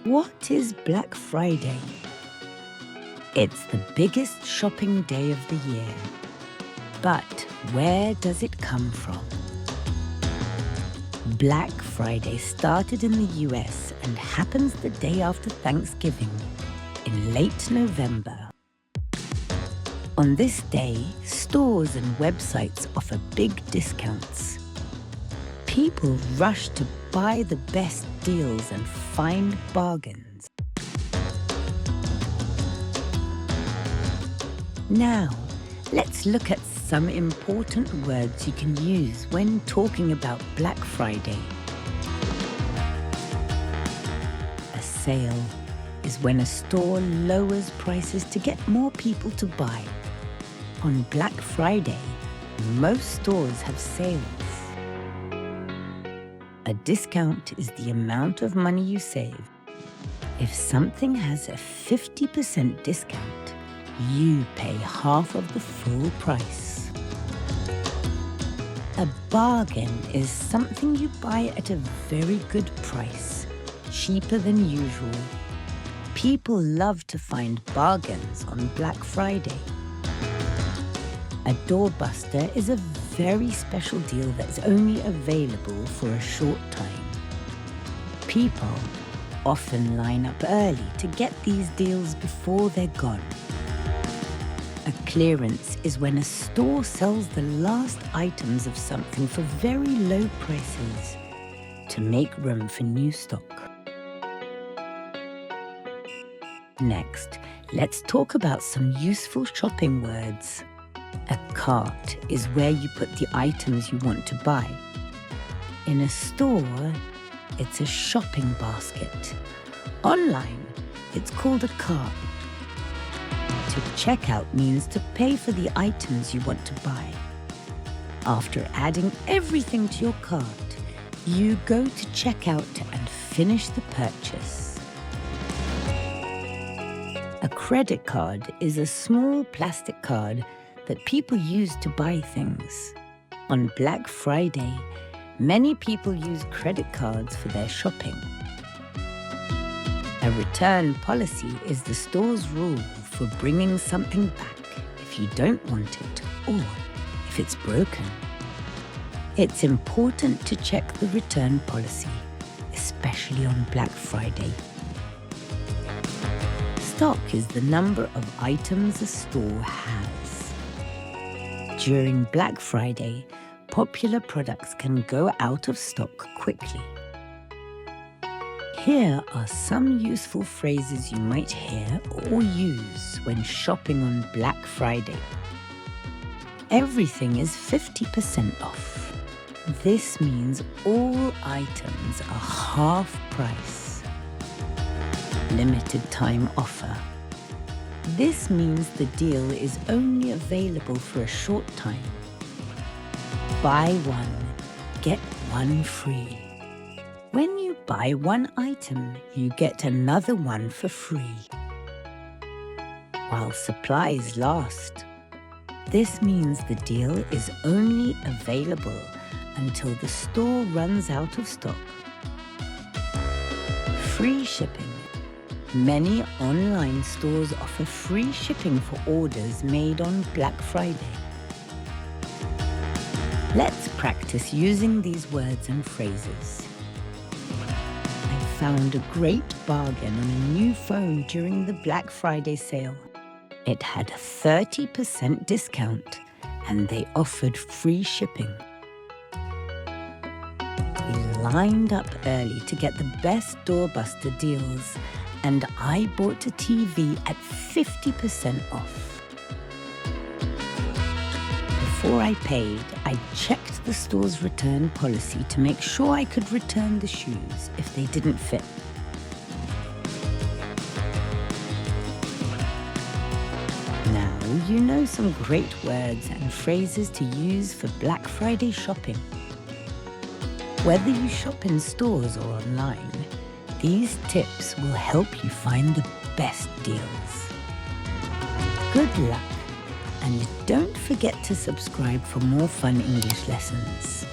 What is Black Friday? It's the biggest shopping day of the year. But where does it come from? Black Friday started in the US and happens the day after Thanksgiving, in late November. On this day, stores and websites offer big discounts. People rush to buy the best deals and find bargains. Now, let's look at some important words you can use when talking about Black Friday. A sale is when a store lowers prices to get more people to buy. On Black Friday, most stores have sales. A discount is the amount of money you save. If something has a 50% discount, you pay half of the full price. A bargain is something you buy at a very good price, cheaper than usual. People love to find bargains on Black Friday. A doorbuster is a very special deal that's only available for a short time. People often line up early to get these deals before they're gone. A clearance is when a store sells the last items of something for very low prices to make room for new stock. Next, let's talk about some useful shopping words. A cart is where you put the items you want to buy. In a store, it's a shopping basket. Online, it's called a cart. To check out means to pay for the items you want to buy. After adding everything to your cart, you go to checkout and finish the purchase. A credit card is a small plastic card that people use to buy things. On Black Friday, many people use credit cards for their shopping. A return policy is the store's rule for bringing something back if you don't want it or if it's broken. It's important to check the return policy, especially on Black Friday. Stock is the number of items a store has. During Black Friday, popular products can go out of stock quickly. Here are some useful phrases you might hear or use when shopping on Black Friday. Everything is 50% off. This means all items are half price. Limited time offer. This means the deal is only available for a short time. Buy one, get one free. When you buy one item, you get another one for free. While supplies last. This means the deal is only available until the store runs out of stock. Free shipping. Many online stores offer free shipping for orders made on Black Friday. Let's practice using these words and phrases. I found a great bargain on a new phone during the Black Friday sale. It had a 30% discount and they offered free shipping. We lined up early to get the best doorbuster deals, and I bought a TV at 50% off. Before I paid, I checked the store's return policy to make sure I could return the shoes if they didn't fit. Now you know some great words and phrases to use for Black Friday shopping. Whether you shop in stores or online, these tips will help you find the best deals. Good luck, and don't forget to subscribe for more fun English lessons.